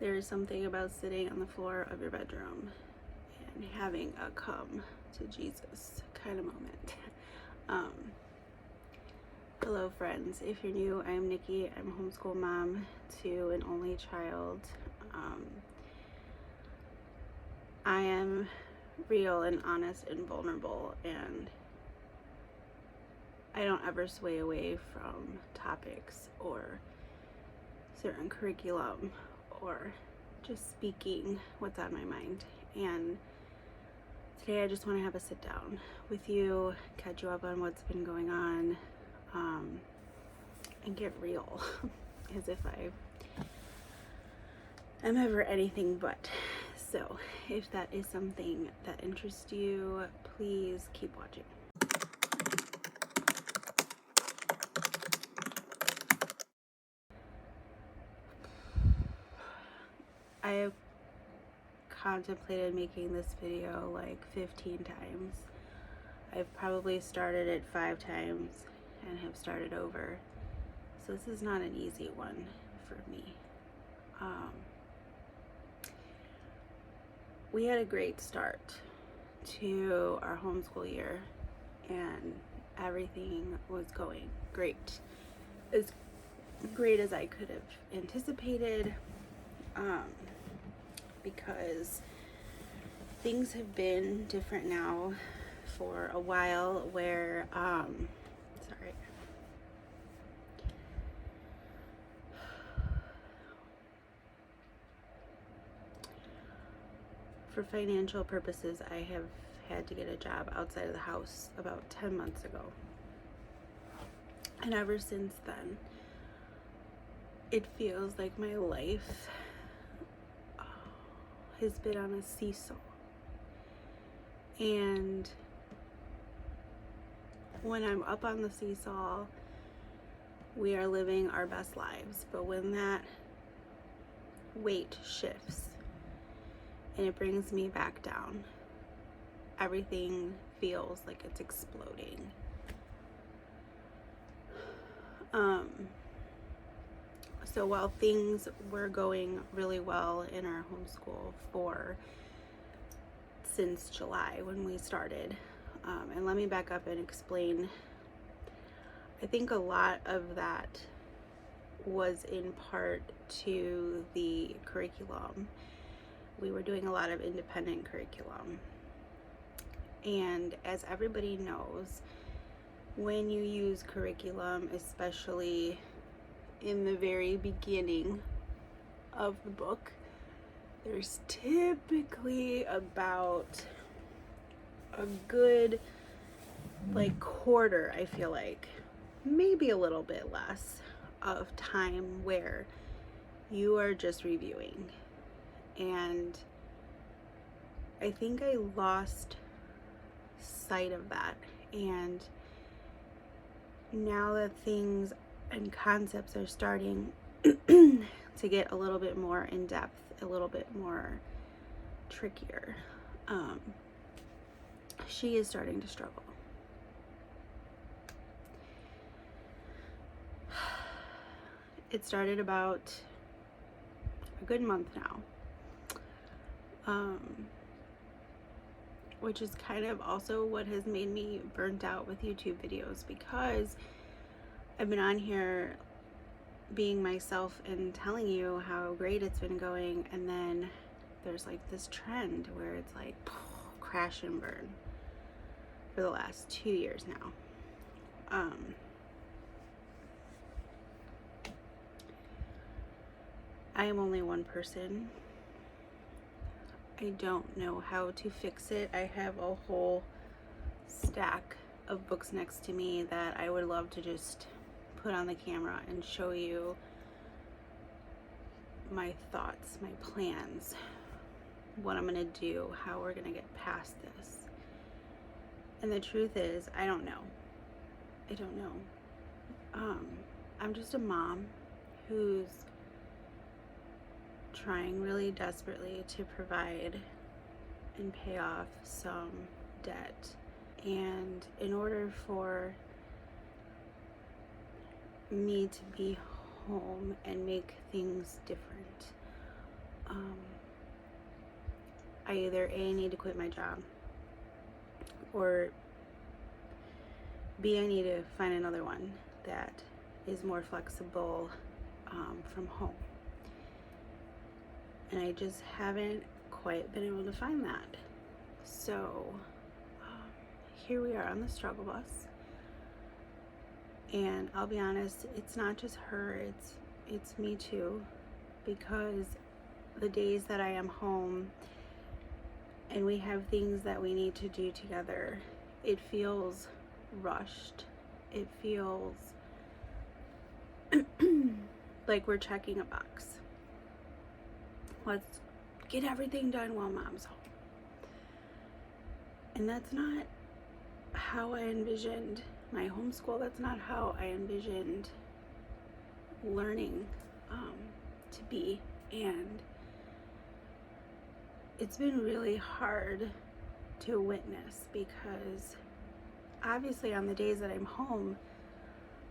There is something about sitting on the floor of your bedroom and having a come to Jesus kind of moment. Hello friends, if you're new, I'm Nickie. I'm a homeschool mom to an only child. I am real and honest and vulnerable, and I don't ever sway away from topics or certain curriculum or just speaking what's on my mind. And today I just want to have a sit down with you, catch you up on what's been going on, and get real as if I am ever anything but. So if that is something that interests you, please keep watching. I have contemplated making this video like 15 times. I've probably started it 5 times and have started over. So this is not an easy one for me. We had a great start to our homeschool year and everything was going great. As great as I could have anticipated, because things have been different now for a while where, sorry. For financial purposes, I have had to get a job outside of the house about 10 months ago. And ever since then, it feels like my life has been on a seesaw. And when I'm up on the seesaw, we are living our best lives. But when that weight shifts and it brings me back down, everything feels like it's exploding. So while things were going really well in our homeschool since July when we started, and let me back up and explain, I think a lot of that was in part to the curriculum. We were doing a lot of independent curriculum. And as everybody knows, when you use curriculum, especially in the very beginning of the book, there's typically about a good quarter, I feel like, maybe a little bit less, of time where you are just reviewing. And I think I lost sight of that. And now that things and concepts are starting to get a little bit more in depth, a little bit more trickier, she is starting to struggle. It started about a good month now, which is kind of also what has made me burnt out with YouTube videos, because I've been on here being myself and telling you how great it's been going, and then there's like this trend where it's like crash and burn for the last 2 years now. I am only one person. I don't know how to fix it. I have a whole stack of books next to me that I would love to just put on the camera and show you my thoughts, my plans, what I'm gonna do, how we're gonna get past this. And the truth is, I don't know. I'm just a mom who's trying really desperately to provide and pay off some debt. And in order for me to be home and make things different, I either A, need to quit my job, or B, I need to find another one that is more flexible from home. And I just haven't quite been able to find that. So here we are on the struggle bus. And I'll be honest, it's not just her, it's me too, because the days that I am home and we have things that we need to do together, it feels rushed. It feels like we're checking a box. Let's get everything done while mom's home. And that's not how I envisioned my homeschool. That's not how I envisioned learning to be. And it's been really hard to witness, because obviously on the days that I'm home,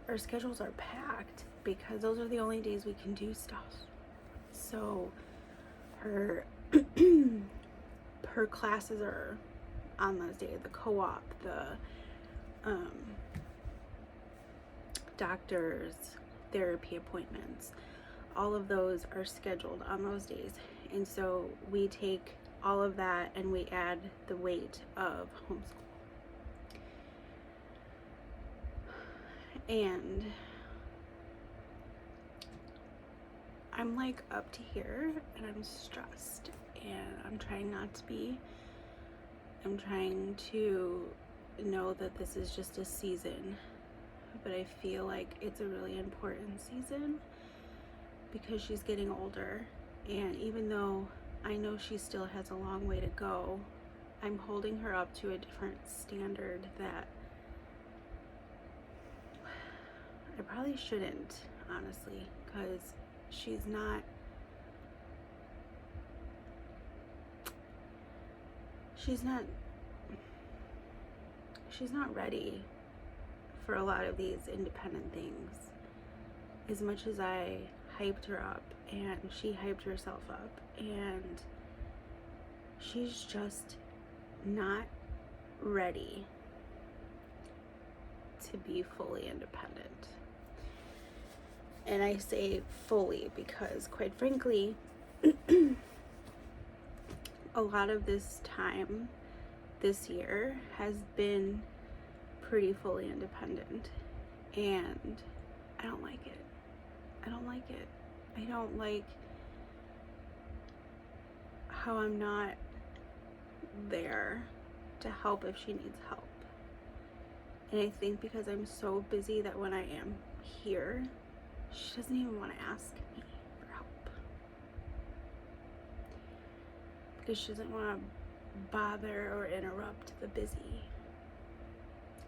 our schedules are packed because those are the only days we can do stuff. So her classes are on those days, the co-op, the doctor's therapy appointments, all of those are scheduled on those days. And so we take all of that and we add the weight of homeschool. And I'm like up to here and I'm stressed, and I'm trying not to be. I'm trying to know that this is just a season, but I feel like it's a really important season because she's getting older. And even though I know she still has a long way to go, I'm holding her up to a different standard that I probably shouldn't, honestly, because she's not ready for a lot of these independent things. As much as I hyped her up and she hyped herself up, and she's just not ready to be fully independent. And I say fully because, quite frankly, a lot of this time this year has been pretty fully independent, and I don't like it. I don't like how I'm not there to help if she needs help. And I think because I'm so busy that when I am here, she doesn't even want to ask me for help, because she doesn't want to bother or interrupt the busy.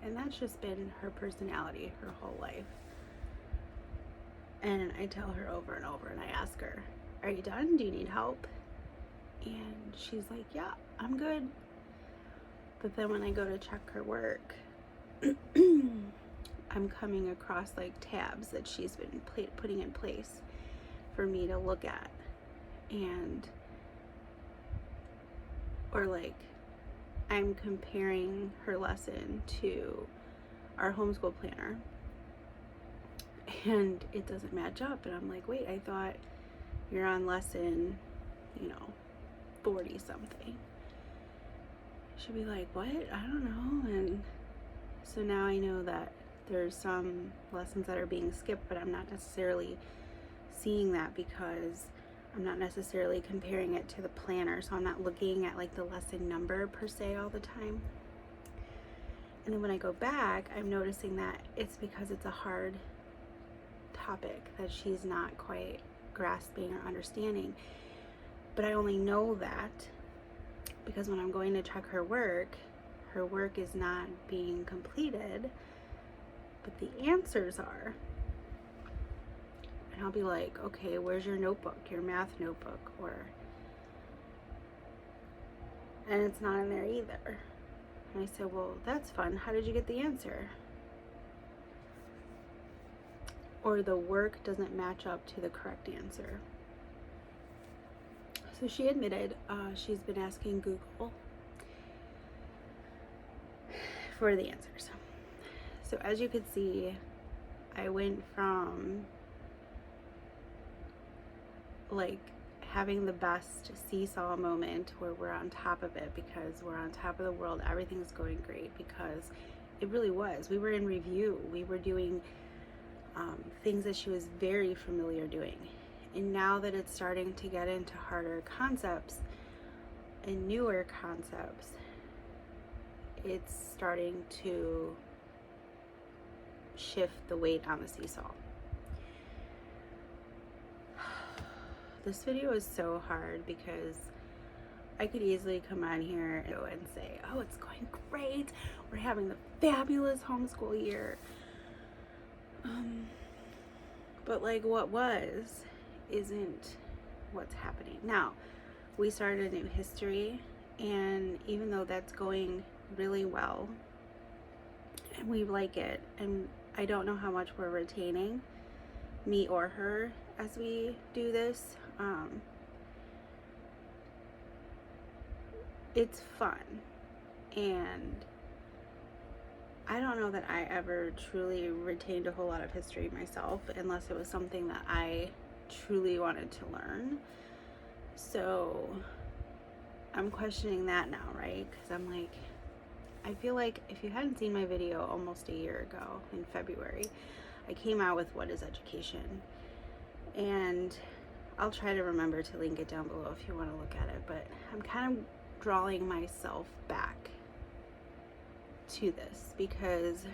And that's just been her personality her whole life. And I tell her over and over, and I ask her, are you done? Do you need help? And she's like, yeah, I'm good. But then when I go to check her work, I'm coming across like tabs that she's been putting in place for me to look at. And or like I'm comparing her lesson to our homeschool planner, and it doesn't match up. And I'm like, wait, I thought you're on lesson, 40 something. She'll be like, what? I don't know. And so now I know that there's some lessons that are being skipped, but I'm not necessarily seeing that because I'm not necessarily comparing it to the planner. So I'm not looking at like the lesson number per se all the time. And then when I go back, I'm noticing that it's because it's a hard topic that she's not quite grasping or understanding. But I only know that because when I'm going to check her work is not being completed, but the answers are. And I'll be like, okay, where's your notebook, your math notebook? And it's not in there either. And I said, well, that's fun. How did you get the answer? Or the work doesn't match up to the correct answer. So she admitted she's been asking Google for the answers. So as you could see, I went from like having the best seesaw moment where we're on top of it because we're on top of the world, everything's going great, because it really was. We were in review, we were doing things that she was very familiar doing. And now that it's starting to get into harder concepts and newer concepts, it's starting to shift the weight on the seesaw. This video is so hard because I could easily come on here and say, oh, it's going great, we're having the fabulous homeschool year. But like what was isn't what's happening. Now, we started a new history, and even though that's going really well and we like it, and I don't know how much we're retaining, me or her, as we do this, it's fun, and I don't know that I ever truly retained a whole lot of history myself unless it was something that I truly wanted to learn. So I'm questioning that now, right? Because I'm like, I feel like if you hadn't seen my video almost a year ago in February, I came out with What is Education? And I'll try to remember to link it down below if you want to look at it, but I'm kind of drawing myself back to this because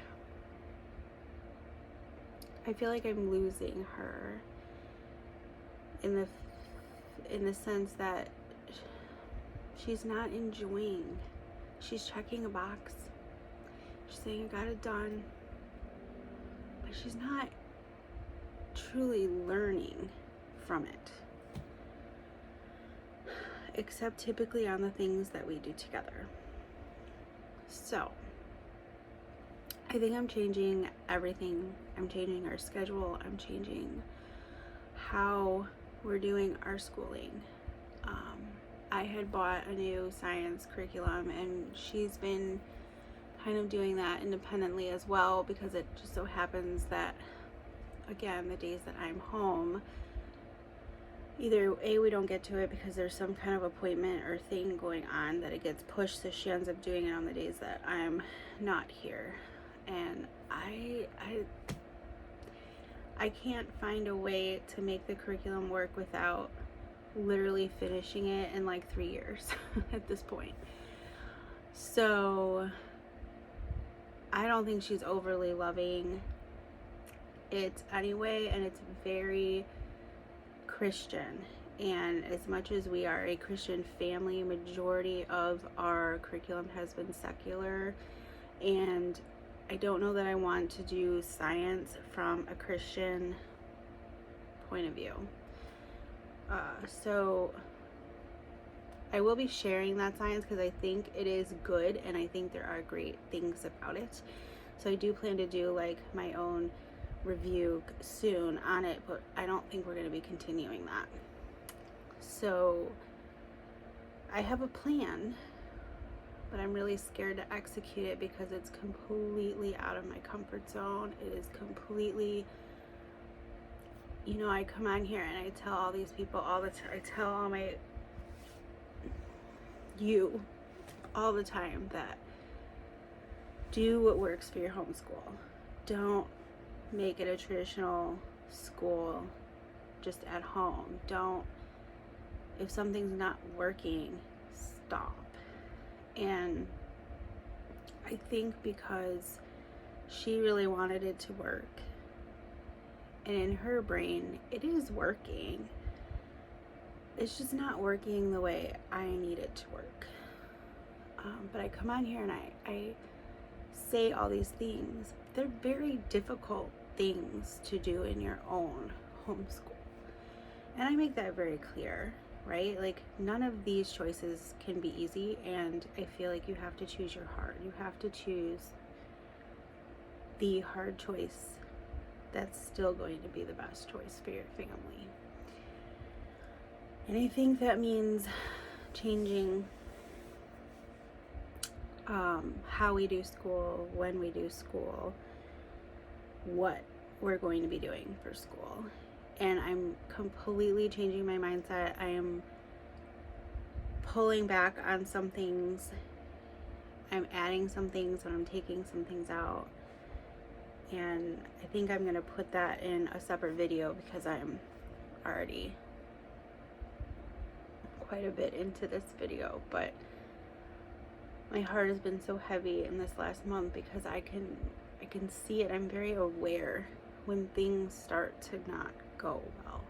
I feel like I'm losing her in the sense that she's not enjoying. She's checking a box. She's saying, I got it done. But she's not truly learning from it. Except typically on the things that we do together. So, I think I'm changing everything. I'm changing our schedule. I'm changing how we're doing our schooling. I had bought a new science curriculum, and she's been kind of doing that independently as well, because it just so happens that, again, the days that I'm home, either A, we don't get to it because there's some kind of appointment or thing going on that it gets pushed, so she ends up doing it on the days that I'm not here. And I can't find a way to make the curriculum work without literally finishing it in like 3 years at this point. So I don't think she's overly loving it anyway, and it's very Christian. And as much as we are a Christian family, majority of our curriculum has been secular, and I don't know that I want to do science from a Christian point of view. So I will be sharing that science because I think it is good, and I think there are great things about it. So I do plan to do like my own review soon on it, but I don't think we're going to be continuing that. So I have a plan, but I'm really scared to execute it because it's completely out of my comfort zone. It is completely, you know, I come on here and I tell all these people all the time, I tell all my, you, all the time that do what works for your homeschool. Don't make it a traditional school just at home. Don't, if something's not working, stop. And I think because she really wanted it to work, and in her brain it is working, it's just not working the way I need it to work. But I come on here and I say all these things. They're very difficult things to do in your own homeschool, and I make that very clear, right? Like, none of these choices can be easy, and I feel like you have to choose your heart. You have to choose the hard choice that's still going to be the best choice for your family. And I think that means changing how we do school, when we do school, what we're going to be doing for school. And I'm completely changing my mindset. I am pulling back on some things. I'm adding some things and I'm taking some things out. And I think I'm going to put that in a separate video because I'm already quite a bit into this video. But my heart has been so heavy in this last month because I can see it. I'm very aware when things start to not go well.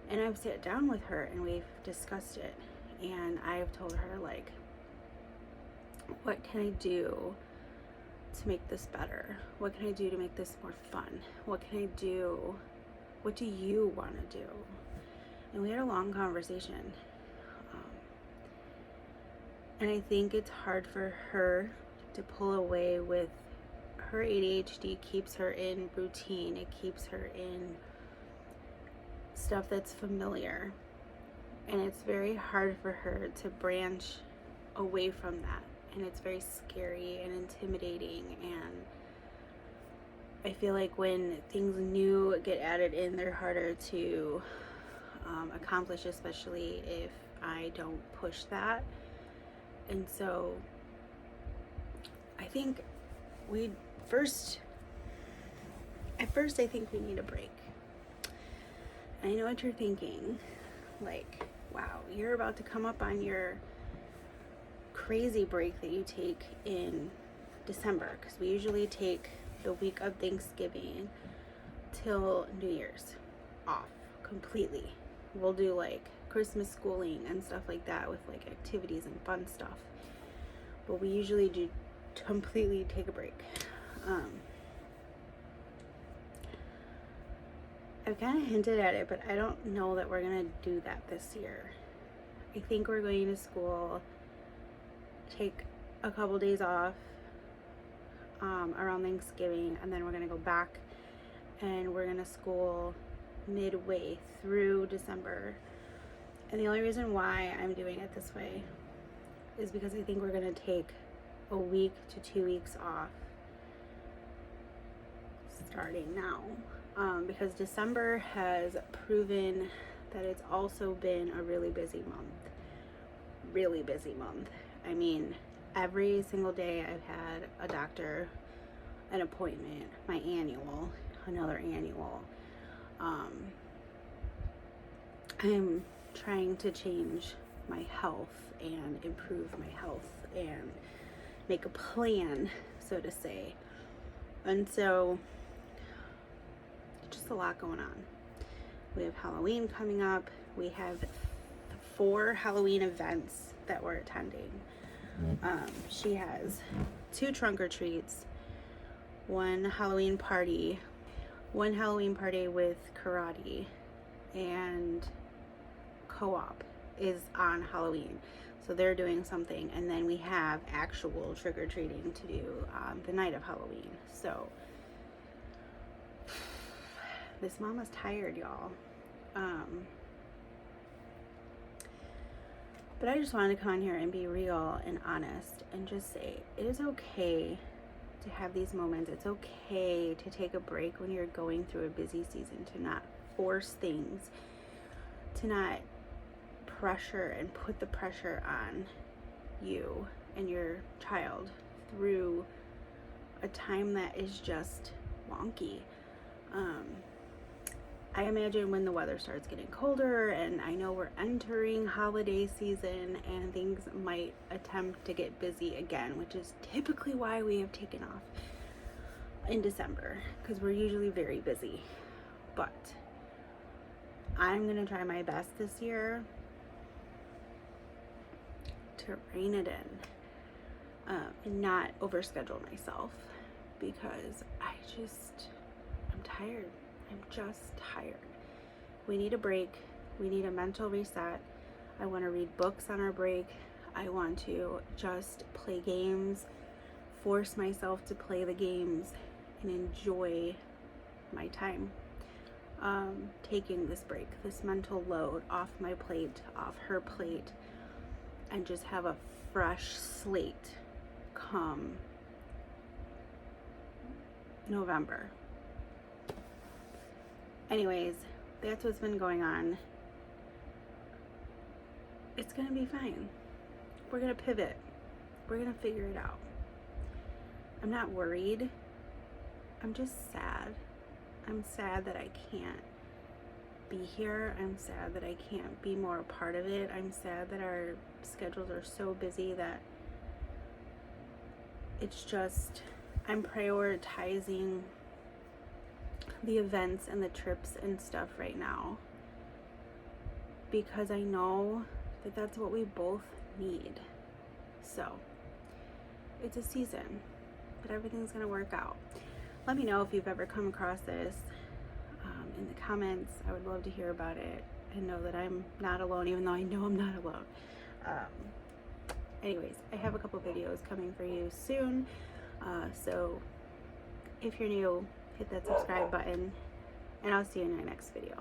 And I've sat down with her and we've discussed it. And I've told her, like, what can I do to make this better? What can I do to make this more fun? What can I do? What do you want to do? And we had a long conversation. And I think it's hard for her to pull away with her ADHD. Keeps her in routine. It keeps her in stuff that's familiar. And it's very hard for her to branch away from that. And it's very scary and intimidating. And I feel like when things new get added in, they're harder to accomplish, especially if I don't push that. And so I think I think we need a break. I know what you're thinking, like, wow, you're about to come up on your crazy break that you take in December, because we usually take the week of Thanksgiving till New Year's off completely. We'll do like Christmas schooling and stuff like that with like activities and fun stuff, but we usually do completely take a break. I've kind of hinted at it, but I don't know that we're gonna do that this year. I think we're going to school, take a couple days off around Thanksgiving, and then we're gonna go back and we're gonna school midway through December. And the only reason why I'm doing it this way is because I think we're gonna take a week to 2 weeks off starting now, because December has proven that it's also been a really busy month. I mean, every single day I've had a doctor, an appointment, my annual, another annual. I'm trying to change my health and improve my health and make a plan, so to say. And so, just a lot going on. We have Halloween coming up. We have 4 Halloween events that we're attending. She has 2 trunk or treats, one Halloween party with karate, and co-op is on Halloween. So they're doing something, and then we have actual trick-or-treating to do the night of Halloween. So this mama's tired, y'all. But I just wanted to come on here and be real and honest and just say it is okay to have these moments. It's okay to take a break when you're going through a busy season, to not force things, to not pressure and put the pressure on you and your child through a time that is just wonky. I imagine when the weather starts getting colder, and I know we're entering holiday season, and things might attempt to get busy again, which is typically why we have taken off in December, because we're usually very busy. But I'm gonna try my best this year to rein it in and not overschedule myself, because I'm tired. I'm just tired. We need a break. We need a mental reset. I want to read books on our break. I want to just play games, force myself to play the games, and enjoy my time. taking this break, this mental load off my plate, off her plate, and just have a fresh slate come November. Anyways, that's what's been going on. It's gonna be fine. We're gonna pivot. We're gonna figure it out. I'm not worried. I'm just sad. I'm sad that I can't be here. I'm sad that I can't be more a part of it. I'm sad that our schedules are so busy that it's just, I'm prioritizing the events and the trips and stuff right now because I know that that's what we both need. So it's a season, but everything's gonna work out. Let me know if you've ever come across this in the comments. I would love to hear about it and know that I'm not alone, even though I know I'm not alone. Anyways, I have a couple videos coming for you soon. So if you're new, hit that subscribe button, and I'll see you in my next video.